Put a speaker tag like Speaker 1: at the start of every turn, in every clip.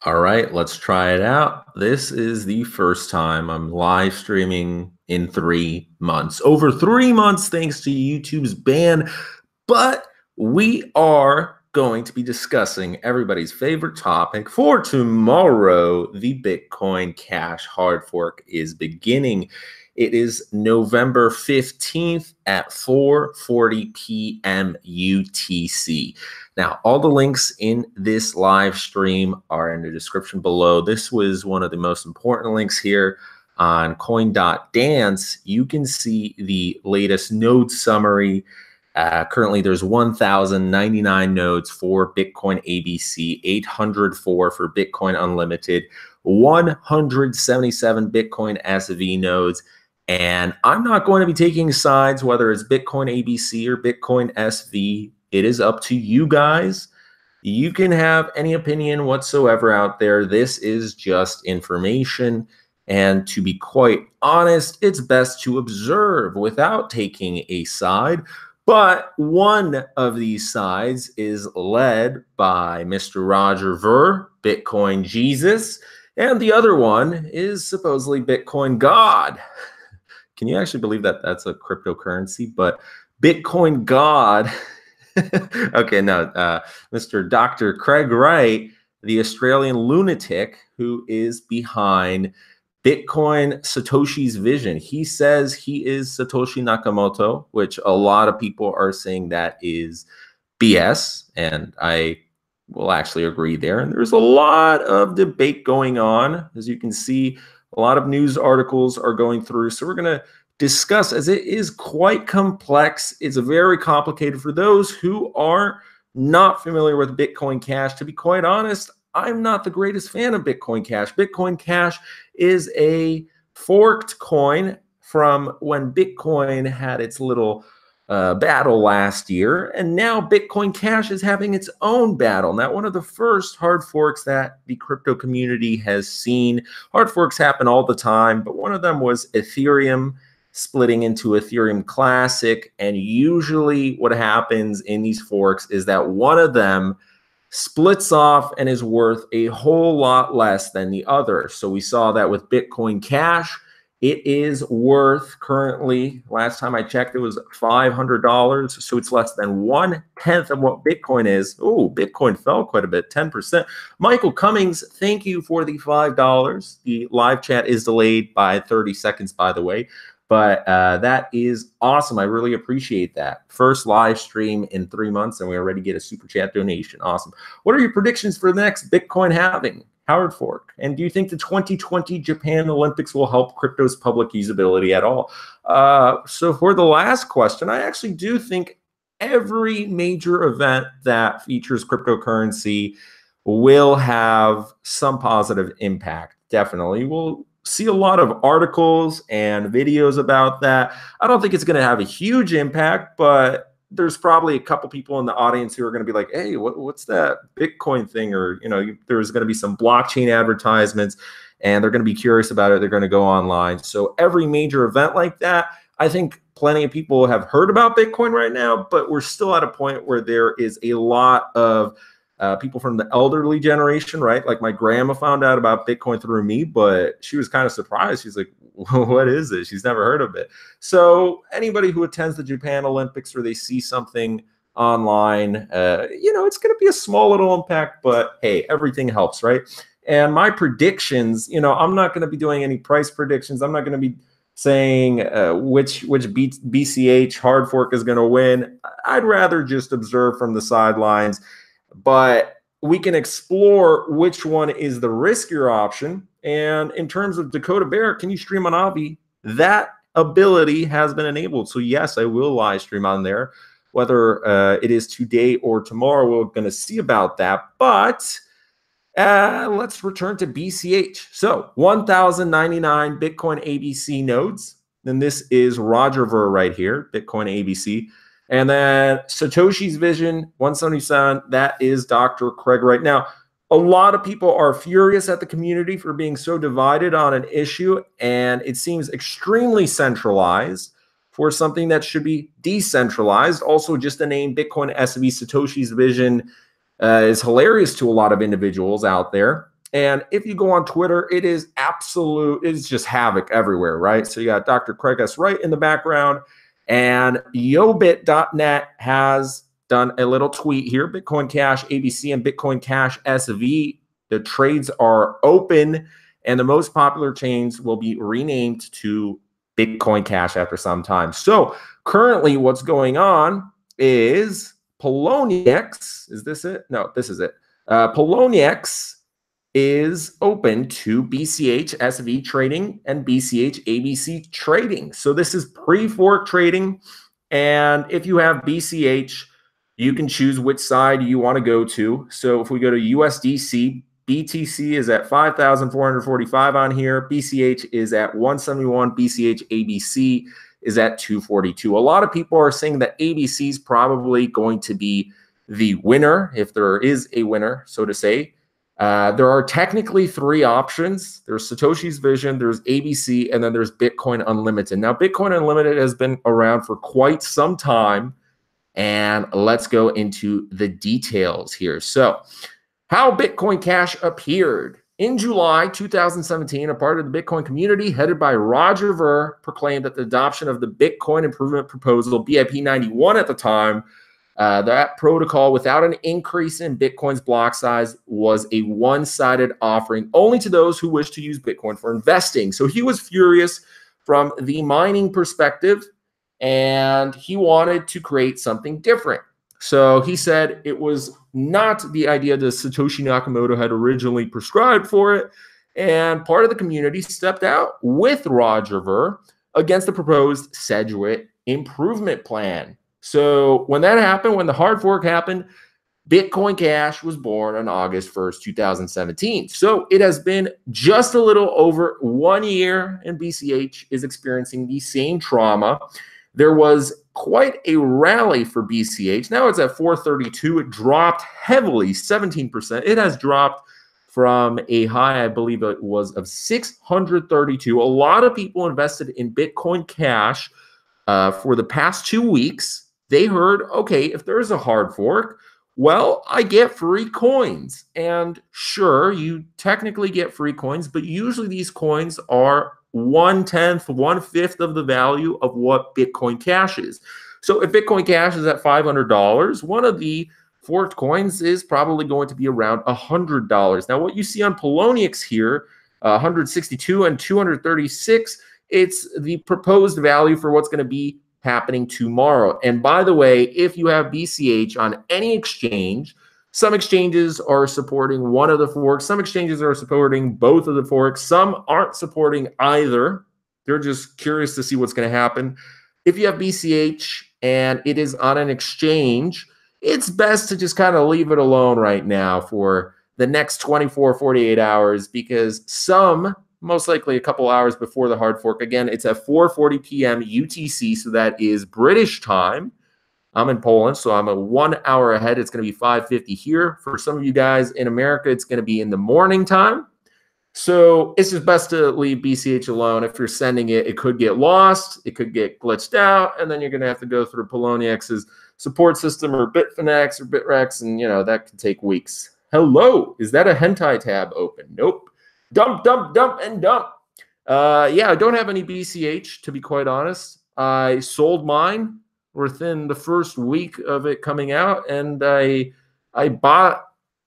Speaker 1: All right, let's try it out. This is the first time I'm live streaming in 3 months. Over 3 months, thanks to YouTube's ban. But we are going to be discussing everybody's favorite topic for tomorrow. The Bitcoin Cash Hardfork is beginning. It is November 15th at 4:40 p.m. UTC. Now, all the links in this live stream are in the description below. This was one of the most important links here on coin.dance. You can see the latest node summary. Currently, there's 1,099 nodes for Bitcoin ABC, 804 for Bitcoin Unlimited, 177 Bitcoin SV nodes. And I'm not going to be taking sides, whether it's Bitcoin ABC or Bitcoin SV. It is up to you guys. You can have any opinion whatsoever out there. This is just information. And to be quite honest, it's best to observe without taking a side. But one of these sides is led by Mr. Roger Ver, Bitcoin Jesus, and the other one is supposedly Bitcoin God. Can you actually believe that that's a cryptocurrency? But Bitcoin God, okay, no, Mr. Dr. Craig Wright, the Australian lunatic who is behind Bitcoin Satoshi's vision. He says he is Satoshi Nakamoto, which a lot of people are saying that is BS, and I will actually agree there. And there's a lot of debate going on. As you can see, a lot of news articles are going through. So we're going to discuss, as it is quite complex. It's very complicated for those who are not familiar with Bitcoin Cash. To be quite honest, I'm not the greatest fan of Bitcoin Cash. Bitcoin Cash is a forked coin from when Bitcoin had its little battle last year, and now Bitcoin Cash is having its own battle. Now, one of the first hard forks that the crypto community has seen. Hard forks happen all the time, but one of them was Ethereum splitting into Ethereum Classic, and usually what happens in these forks is that one of them splits off and is worth a whole lot less than the other. So we saw that with Bitcoin Cash. It is worth currently, last time I checked, it was $500. So it's less than 1/10 of what Bitcoin is. Oh, Bitcoin fell quite a bit, 10%. Michael Cummings, thank you for the $5. The live chat is delayed by 30 seconds, by the way. But that is awesome. I really appreciate that. First live stream in 3 months, and we already get a super chat donation. Awesome. What are your predictions for the next Bitcoin halving? Howard Fork. And do you think the 2020 Japan Olympics will help crypto's public usability at all? So for the last question, I actually do think every major event that features cryptocurrency will have some positive impact. Definitely. We'll see a lot of articles and videos about that. I don't think it's going to have a huge impact, but there's probably a couple people in the audience who are going to be like, hey, what's that Bitcoin thing? Or, there's going to be some blockchain advertisements and they're going to be curious about it. They're going to go online. So every major event like that, I think plenty of people have heard about Bitcoin right now, but we're still at a point where there is a lot of people from the elderly generation, right? Like my grandma found out about Bitcoin through me, but she was kind of surprised. She's like, what is this? She's never heard of it. So anybody who attends the Japan Olympics or they see something online, it's going to be a small little impact, but hey, everything helps, right? And my predictions, I'm not going to be doing any price predictions. I'm not going to be saying which BCH Hardfork is going to win. I'd rather just observe from the sidelines. But we can explore which one is the riskier option. And in terms of Dakota Bear, can you stream on Avi? That ability has been enabled. So yes, I will live stream on there. Whether it is today or tomorrow, we're going to see about that. But let's return to BCH. So 1,099 Bitcoin ABC nodes. And this is Roger Ver right here, Bitcoin ABC. And then Satoshi's vision, 177, that is Dr. Craig right now. A lot of people are furious at the community for being so divided on an issue, and it seems extremely centralized for something that should be decentralized. Also, just the name Bitcoin SV Satoshi's vision is hilarious to a lot of individuals out there. And if you go on Twitter, it is it's just havoc everywhere, right? So you got Dr. Craig S. Wright in the background, and yobit.net has done a little tweet here. Bitcoin Cash ABC and Bitcoin Cash SV. The trades are open, and the most popular chains will be renamed to Bitcoin Cash after some time. So currently what's going on is Poloniex. Is this it? No, this is it. Poloniex is open to BCH SV trading and BCH ABC trading. So this is pre-fork trading. And if you have BCH, you can choose which side you want to go to. So if we go to USDC, BTC is at 5,445 on here. BCH is at 171. BCH ABC is at 242. A lot of people are saying that ABC is probably going to be the winner, if there is a winner, so to say. There are technically three options. There's Satoshi's Vision, there's ABC, and then there's Bitcoin Unlimited. Now, Bitcoin Unlimited has been around for quite some time, and let's go into the details here. So, how Bitcoin Cash appeared. In July 2017, a part of the Bitcoin community headed by Roger Ver proclaimed that the adoption of the Bitcoin Improvement Proposal, BIP 91 at the time, that protocol without an increase in Bitcoin's block size was a one-sided offering only to those who wish to use Bitcoin for investing. So he was furious from the mining perspective, and he wanted to create something different. So he said it was not the idea that Satoshi Nakamoto had originally prescribed for it, and part of the community stepped out with Roger Ver against the proposed Sedgwick improvement plan. So when that happened, when the hard fork happened, Bitcoin Cash was born on August 1st, 2017. So it has been just a little over 1 year, and BCH is experiencing the same trauma. There was quite a rally for BCH. Now it's at 432. It dropped heavily, 17%. It has dropped from a high, I believe it was, of 632. A lot of people invested in Bitcoin Cash for the past 2 weeks. They heard, okay, if there's a hard fork, well, I get free coins. And sure, you technically get free coins, but usually these coins are 1/10, 1/5 of the value of what Bitcoin Cash is. So if Bitcoin Cash is at $500, one of the forked coins is probably going to be around $100. Now, what you see on Poloniex here, 162 and 236, it's the proposed value for what's going to be happening tomorrow. And by the way, if you have BCH on any exchange, some exchanges are supporting one of the forks. Some exchanges are supporting both of the forks. Some aren't supporting either. They're just curious to see what's going to happen. If you have BCH and it is on an exchange, it's best to just kind of leave it alone right now for the next 24, 48 hours, because some, most likely a couple hours before the hard fork, again, it's at 4:40 p.m. UTC, so that is British time. I'm in Poland, so I'm 1 hour ahead. It's going to be 5:50 here. For some of you guys in America, it's going to be in the morning time. So it's just best to leave BCH alone. If you're sending it, it could get lost. It could get glitched out, and then you're going to have to go through Poloniex support system or Bitfinex or Bitrex, and, you know, that could take weeks. Hello, is that a hentai tab open? Nope. Dump, dump, dump, and dump. Yeah, I don't have any BCH, to be quite honest. I sold mine within the first week of it coming out, and I bought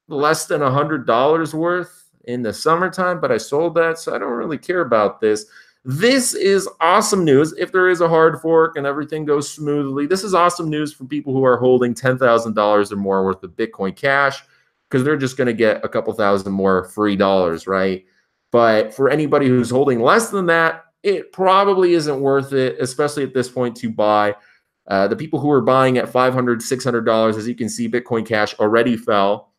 Speaker 1: less than $100 worth in the summertime, but I sold that, so I don't really care about this. This is awesome news. If there is a hard fork and everything goes smoothly, this is awesome news for people who are holding $10,000 or more worth of Bitcoin Cash, because they're just going to get a couple thousand more free dollars, right? But for anybody who's holding less than that, it probably isn't worth it, especially at this point, to buy. The people who are buying at $500, $600, as you can see, Bitcoin Cash already fell.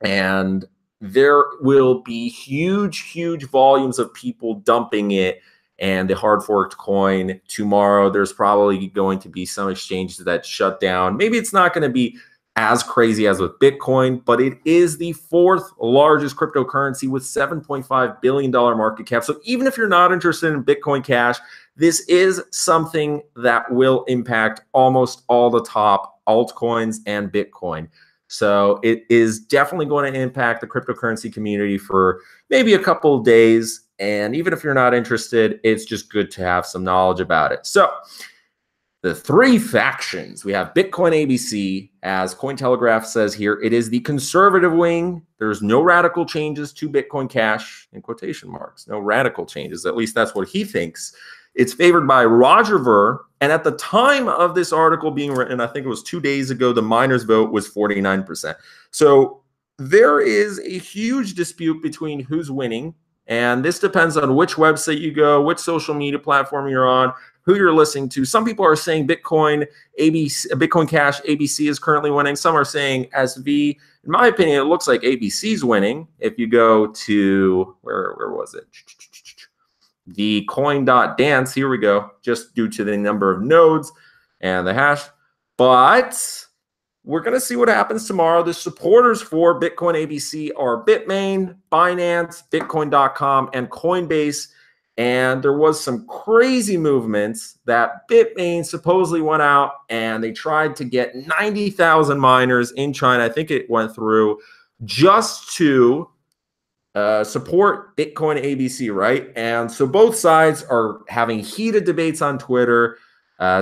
Speaker 1: And there will be huge, huge volumes of people dumping it and the hard forked coin tomorrow. There's probably going to be some exchanges that shut down. Maybe it's not going to be as crazy as with Bitcoin, but it is the fourth largest cryptocurrency with $7.5 billion market cap. So even if you're not interested in Bitcoin Cash, this is something that will impact almost all the top altcoins and Bitcoin. So it is definitely going to impact the cryptocurrency community for maybe a couple of days. And even if you're not interested, it's just good to have some knowledge about it. So the three factions, we have Bitcoin ABC, as Cointelegraph says here, it is the conservative wing. There's no radical changes to Bitcoin Cash, in quotation marks, no radical changes. At least that's what he thinks. It's favored by Roger Ver. And at the time of this article being written, I think it was 2 days ago, the miners' vote was 49%. So there is a huge dispute between who's winning. And this depends on which website you go, which social media platform you're on, who you're listening to. Some people are saying Bitcoin ABC, Bitcoin Cash ABC is currently winning. Some are saying SV. In my opinion, it looks like ABC is winning. If you go to, where was it? The coin.dance, here we go, just due to the number of nodes and the hash. But we're going to see what happens tomorrow. The supporters for Bitcoin ABC are Bitmain, Binance, Bitcoin.com, and Coinbase. And there was some crazy movements that Bitmain supposedly went out and they tried to get 90,000 miners in China. I think it went through just to support Bitcoin ABC, right? And so both sides are having heated debates on Twitter.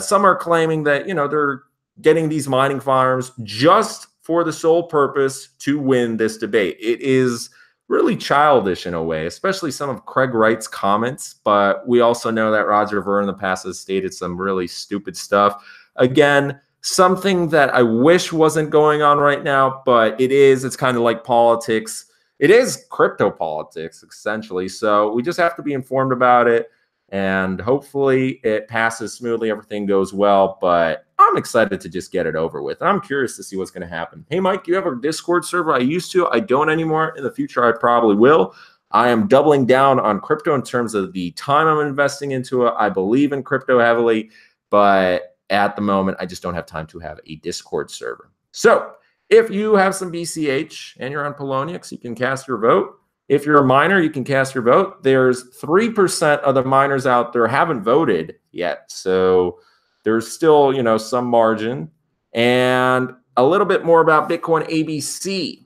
Speaker 1: Some are claiming that, you know, they're getting these mining farms just for the sole purpose to win this debate. It is really childish in a way, especially some of Craig Wright's comments. But we also know that Roger Ver in the past has stated some really stupid stuff. Again, something that I wish wasn't going on right now, but it is. It's kind of like politics. It is crypto politics, essentially. So we just have to be informed about it. And hopefully it passes smoothly. Everything goes well. But I'm excited to just get it over with. I'm curious to see what's going to happen. Hey, Mike, you have a Discord server? I used to. I don't anymore. In the future, I probably will. I am doubling down on crypto in terms of the time I'm investing into it. I believe in crypto heavily. But at the moment, I just don't have time to have a Discord server. So if you have some BCH and you're on Poloniex, you can cast your vote. If you're a miner, you can cast your vote. There's 3% of the miners out there haven't voted yet. So there's still, you know, some margin. And a little bit more about Bitcoin ABC.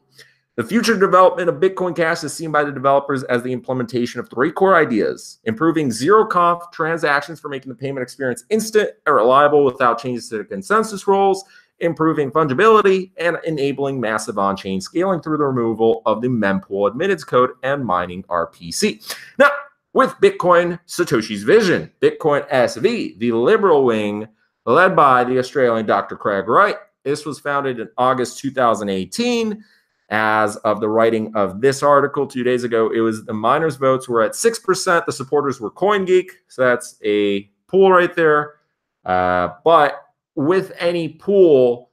Speaker 1: The future development of Bitcoin Cash is seen by the developers as the implementation of 3 core ideas: improving zero-conf transactions for making the payment experience instant and reliable without changes to the consensus rules, improving fungibility, and enabling massive on-chain scaling through the removal of the mempool admittance code and mining RPC. Now, with Bitcoin Satoshi's vision, Bitcoin SV, the liberal wing, led by the Australian Dr. Craig Wright. This was founded in August 2018. As of the writing of this article 2 days ago, it was the miners' votes were at 6%. The supporters were CoinGeek, so that's a pool right there. But with any pool,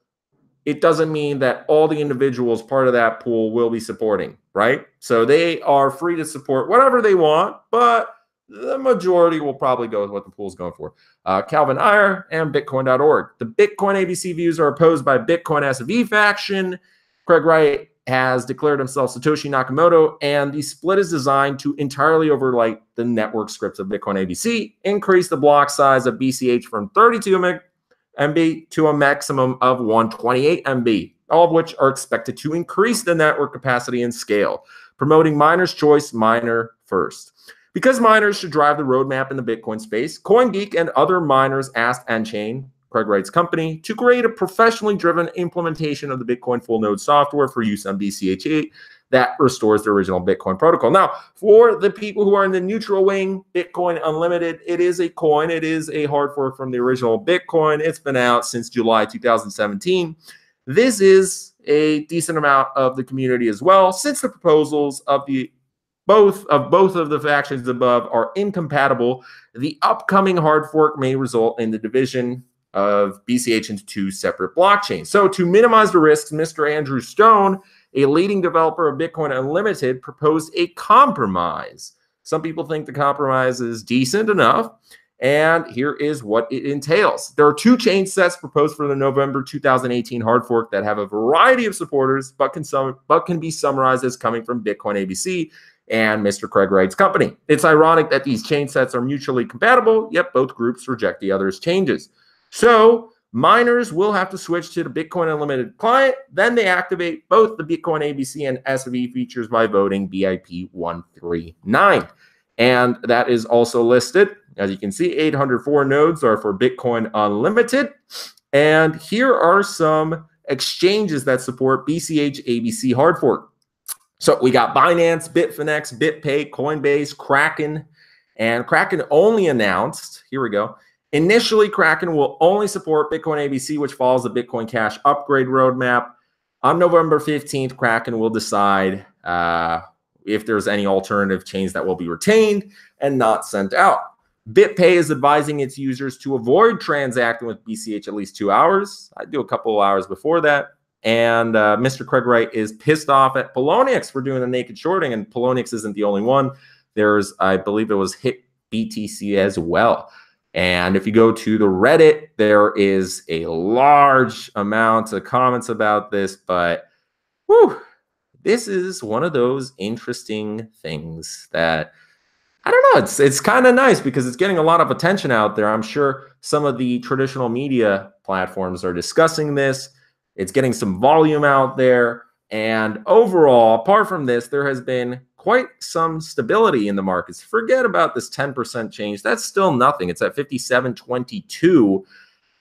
Speaker 1: it doesn't mean that all the individuals part of that pool will be supporting, right? So they are free to support whatever they want, but the majority will probably go with what the pool's going for. Calvin Iyer and Bitcoin.org. The Bitcoin ABC views are opposed by Bitcoin SV faction. Craig Wright has declared himself Satoshi Nakamoto, and the split is designed to entirely overwrite the network scripts of Bitcoin ABC, increase the block size of BCH from 32 MB to a maximum of 128 MB, all of which are expected to increase the network capacity and scale, promoting miners' choice, miner first. Because miners should drive the roadmap in the Bitcoin space, CoinGeek and other miners asked nChain, Craig Wright's company, to create a professionally driven implementation of the Bitcoin full node software for use on BCH that restores the original Bitcoin protocol. Now, for the people who are in the neutral wing, Bitcoin Unlimited, it is a coin. It is a hard fork from the original Bitcoin. It's been out since July 2017. This is a decent amount of the community as well, since the proposals of both of the factions above are incompatible. The upcoming hard fork may result in the division of BCH into 2 separate blockchains. So to minimize the risks, Mr. Andrew Stone, a leading developer of Bitcoin Unlimited, proposed a compromise. Some people think the compromise is decent enough, and here is what it entails. There are 2 chain sets proposed for the November 2018 hard fork that have a variety of supporters, but can be summarized as coming from Bitcoin ABC and Mr. Craig Wright's company. It's ironic that these chain sets are mutually compatible, yet both groups reject the other's changes. So miners will have to switch to the Bitcoin Unlimited client. Then they activate both the Bitcoin ABC and SV features by voting BIP 139. And that is also listed. As you can see, 804 nodes are for Bitcoin Unlimited. And here are some exchanges that support BCH ABC Hardfork. So we got Binance, Bitfinex, BitPay, Coinbase, Kraken, and Kraken only announced, here we go. Initially, Kraken will only support Bitcoin ABC, which follows the Bitcoin Cash upgrade roadmap. On November 15th, Kraken will decide if there's any alternative chains that will be retained and not sent out. BitPay is advising its users to avoid transacting with BCH at least 2 hours. I do a couple of hours before that. And Mr. Craig Wright is pissed off at Poloniex for doing the naked shorting, and Poloniex isn't the only one. There's, I believe it was Hit BTC as well. And if you go to the Reddit, there is a large amount of comments about this, but whew, this is one of those interesting things that, I don't know, it's kind of nice because it's getting a lot of attention out there. I'm sure some of the traditional media platforms are discussing this. It's getting some volume out there. And overall, apart from this, there has been quite some stability in the markets. Forget about this 10% change. That's still nothing. It's at 57.22.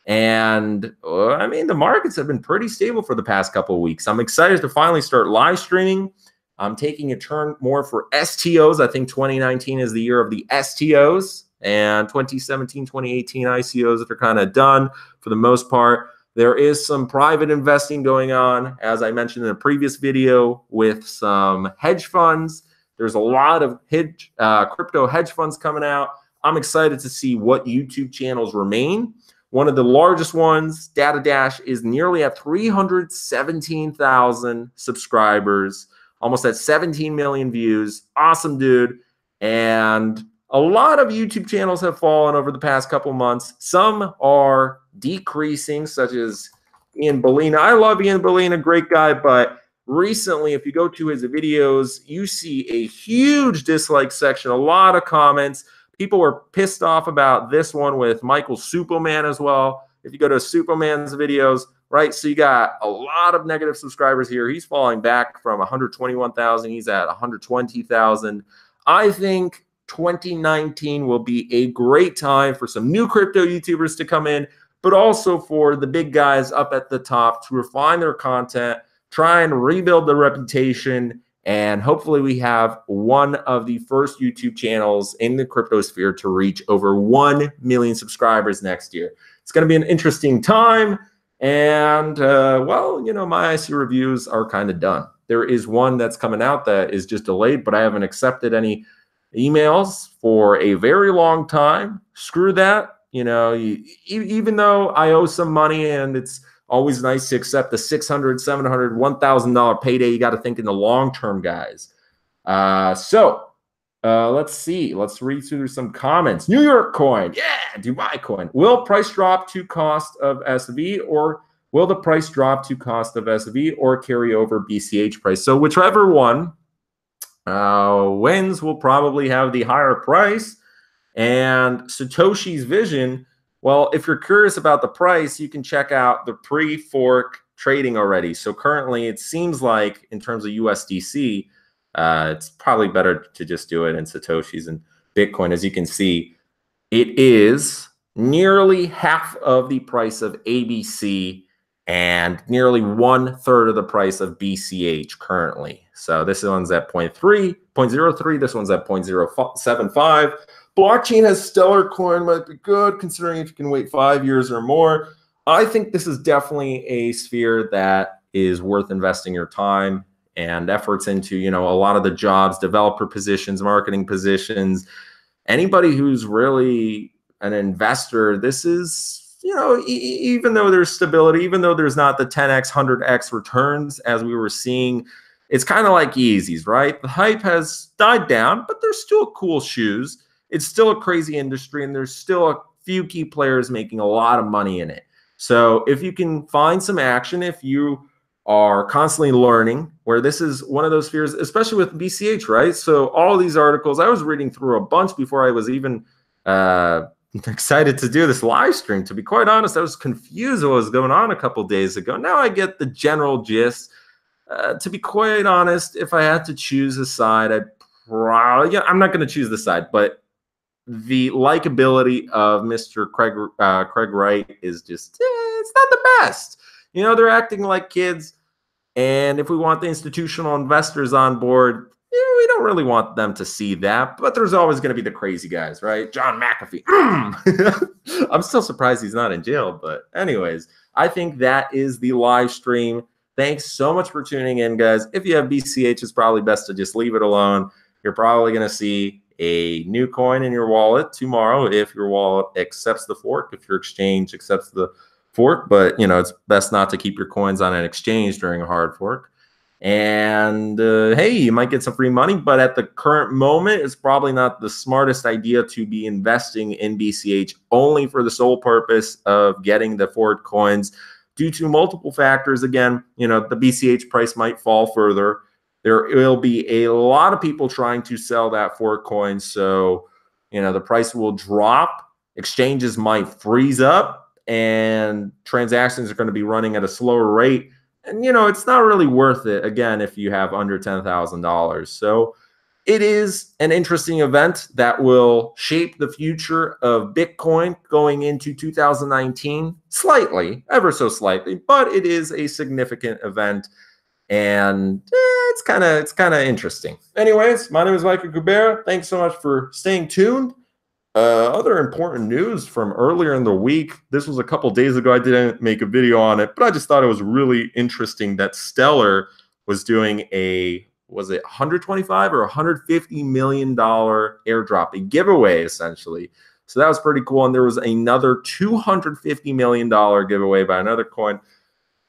Speaker 1: And I mean, the markets have been pretty stable for the past couple of weeks. I'm excited to finally start live streaming. I'm taking a turn more for STOs. I think 2019 is the year of the STOs, and 2017, 2018 ICOs that are kind of done for the most part. There is some private investing going on, as I mentioned in a previous video, with some hedge funds. There's a lot of crypto hedge funds coming out. I'm excited to see what YouTube channels remain. One of the largest ones, Data Dash, is nearly at 317,000 subscribers, almost at 17 million views. Awesome dude. And a lot of YouTube channels have fallen over the past couple months. Some are decreasing, such as Ian Bellina. I love Ian Bellina, great guy, but recently, if you go to his videos, you see a huge dislike section, a lot of comments. People were pissed off about this one with Michael Superman as well. If you go to Superman's videos, right, so you got a lot of negative subscribers here. He's falling back from 121,000. He's at 120,000. I think 2019 will be a great time for some new crypto YouTubers to come in, but also for the big guys up at the top to refine their content, try and rebuild their reputation, and hopefully we have one of the first YouTube channels in the crypto sphere to reach over 1 million subscribers next year. It's going to be an interesting time, and well, you know, my IC reviews are kind of done. There is one that's coming out that is just delayed, but I haven't accepted any emails for a very long time. Screw that. You know, even though I owe some money and it's always nice to accept the $600, $700, $1,000 payday, you got to think in the long term, guys. Let's see. Let's read through some comments. New York coin. Yeah, Dubai coin. Will price drop to cost of SV, or will the price drop to cost of SV or carry over BCH price? So whichever one wins will probably have the higher price. And Satoshi's vision, well, if you're curious about the price, you can check out the pre-fork trading already. So currently it seems like in terms of USDC, it's probably better to just do it in Satoshis and Bitcoin. As you can see, it is nearly half of the price of ABC and nearly 1/3 of the price of BCH currently. So this one's at 0.03. This one's at 0.075. Blockchain has stellar coin, might be good considering if you can wait 5 years or more. I think this is definitely a sphere that is worth investing your time and efforts into. You know, a lot of the jobs, developer positions, marketing positions, anybody who's really an investor, this is, you know, even though there's stability, even though there's not the 10x, 100x returns as we were seeing, it's kind of like Yeezys, right? The hype has died down, but there's still cool shoes. It's still a crazy industry, and there's still a few key players making a lot of money in it. So if you can find some action, if you are constantly learning, where this is one of those spheres, especially with BCH, right? So all these articles, I was reading through a bunch before I was even excited to do this live stream. To be quite honest, I was confused what was going on a couple days ago. Now I get the general gist. To be quite honest, if I had to choose a side, I'd probably, I'm not going to choose the side, but the likability of Mr. Craig Wright is just, it's not the best. You know, they're acting like kids. And if we want the institutional investors on board, we don't really want them to see that. But there's always going to be the crazy guys, right? John McAfee. I'm still surprised he's not in jail. But anyways, I think that is the live stream. Thanks so much for tuning in, guys. If you have BCH, it's probably best to just leave it alone. You're probably going to see a new coin in your wallet tomorrow if your wallet accepts the fork, if your exchange accepts the fork. But, you know, it's best not to keep your coins on an exchange during a hard fork. And, hey, you might get some free money, but at the current moment, it's probably not the smartest idea to be investing in BCH only for the sole purpose of getting the forward coins due to multiple factors. Again, you know, the BCH price might fall further. There will be a lot of people trying to sell that forward coin. So, you know, the price will drop. Exchanges might freeze up and transactions are going to be running at a slower rate. And, you know, it's not really worth it, again, if you have under $10,000. So it is an interesting event that will shape the future of Bitcoin going into 2019, slightly, ever so slightly, but it is a significant event. And it's kind of interesting. Anyways, my name is Michael Kubera. Thanks so much for staying tuned. Other important news from earlier in the week. This was a couple days ago. I didn't make a video on it, but I just thought it was really interesting that Stellar was doing a, was it 125 or 150 million dollar airdrop, a giveaway essentially. So that was pretty cool. And there was another 250 million dollar giveaway by another coin.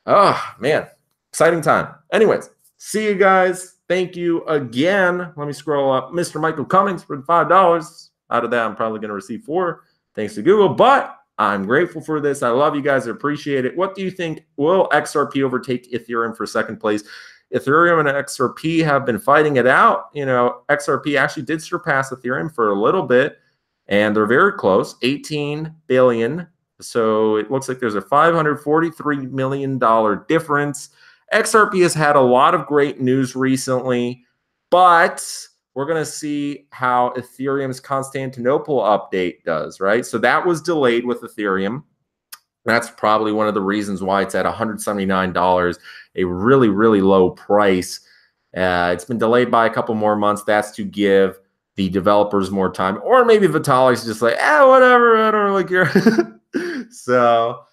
Speaker 1: Oh man, exciting time. Anyways, see you guys. Thank you again. Let me scroll up. Mr. Michael Cummings for the $5. Out of that, I'm probably going to receive 4, thanks to Google. But I'm grateful for this. I love you guys. I appreciate it. What do you think? Will XRP overtake Ethereum for second place? Ethereum and XRP have been fighting it out. You know, XRP actually did surpass Ethereum for a little bit, and they're very close, 18 billion. So it looks like there's a $543 million difference. XRP has had a lot of great news recently, but we're going to see how Ethereum's Constantinople update does, right? So that was delayed with Ethereum. That's probably one of the reasons why it's at $179, a really, really low price. It's been delayed by a couple more months. That's to give the developers more time. Or maybe Vitalik's just like, whatever, I don't really care. So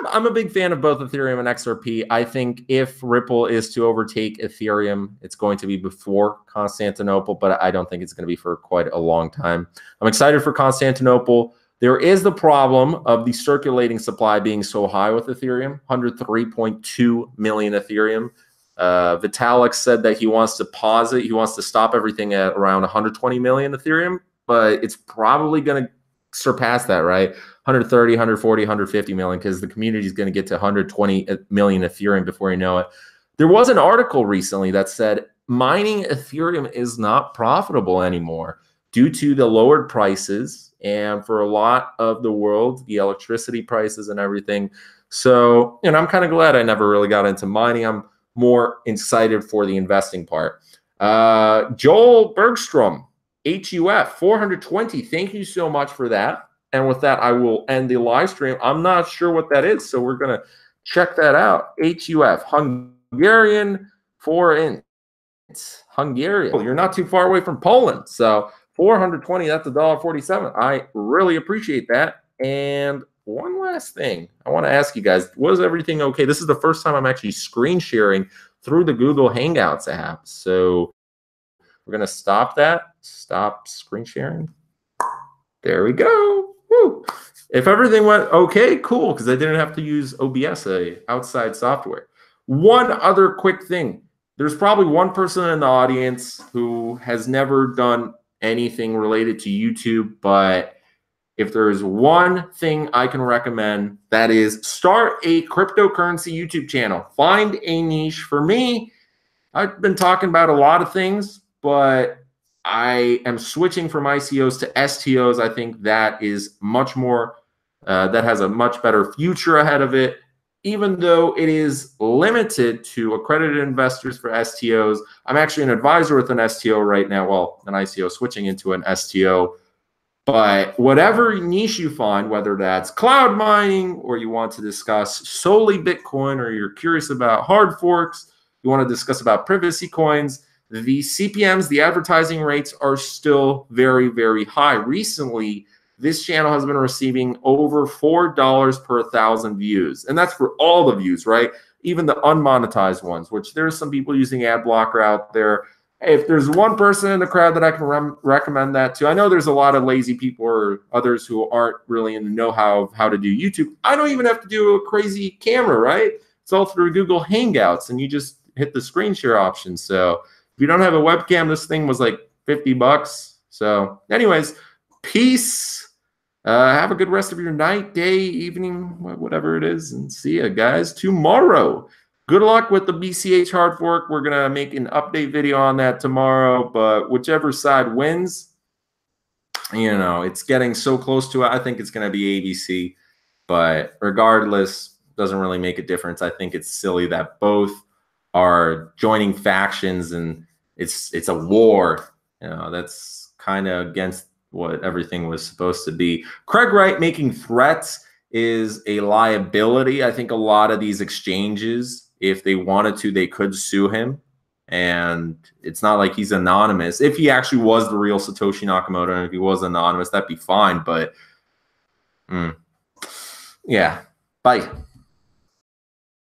Speaker 1: I'm a big fan of both Ethereum and XRP. I think if Ripple is to overtake Ethereum, it's going to be before Constantinople, but I don't think it's going to be for quite a long time. I'm excited for Constantinople. There is the problem of the circulating supply being so high with Ethereum, 103.2 million Ethereum. Vitalik said that he wants to pause it. He wants to stop everything at around 120 million Ethereum, but it's probably going to surpass that, right? 130, 140, 150 million, because the community is going to get to 120 million Ethereum before you know it. There was an article recently that said mining Ethereum is not profitable anymore due to the lowered prices, and for a lot of the world, the electricity prices and everything. So, you know, I'm kind of glad I never really got into mining. I'm more excited for the investing part. Joel Bergstrom, HUF 420. Thank you so much for that. And with that, I will end the live stream. I'm not sure what that is, so we're going to check that out. HUF, Hungarian forint. Hungarian. You're not too far away from Poland. So 420, that's $1.47. I really appreciate that. And one last thing I want to ask you guys, was everything okay? This is the first time I'm actually screen sharing through the Google Hangouts app. So we're going to stop that. Stop screen sharing. There we go. Woo. If everything went okay, cool, because I didn't have to use OBS, outside software. One other quick thing. There's probably one person in the audience who has never done anything related to YouTube, but if there's one thing I can recommend, that is start a cryptocurrency YouTube channel. Find a niche. For me, I've been talking about a lot of things, but I am switching from ICOs to STOs. I think that is much more, that has a much better future ahead of it. Even though it is limited to accredited investors for STOs, I'm actually an advisor with an STO right now. Well, an ICO switching into an STO. But whatever niche you find, whether that's cloud mining or you want to discuss solely Bitcoin or you're curious about hard forks, you want to discuss about privacy coins, the CPMs, the advertising rates are still very, very high. Recently, this channel has been receiving over $4 per 1,000 views. And that's for all the views, right? Even the unmonetized ones, which there's some people using ad blocker out there. If there's one person in the crowd that I can recommend that to, I know there's a lot of lazy people or others who aren't really in the know-how of how to do YouTube. I don't even have to do a crazy camera, right? It's all through Google Hangouts, and you just hit the screen share option. So if you don't have a webcam, this thing was like 50 bucks. So anyways, peace. Have a good rest of your night, day, evening, whatever it is, and see you guys tomorrow. Good luck with the BCH Hardfork. We're going to make an update video on that tomorrow, but whichever side wins, you know, it's getting so close to it. I think it's going to be ABC, but regardless, doesn't really make a difference. I think it's silly that both are joining factions and it's a war. You know, that's kind of against what everything was supposed to be. Craig Wright making threats is a liability. I think a lot of these exchanges, if they wanted to, they could sue him. And it's not like he's anonymous. If he actually was the real Satoshi Nakamoto, and if he was anonymous, that'd be fine. But yeah, bye.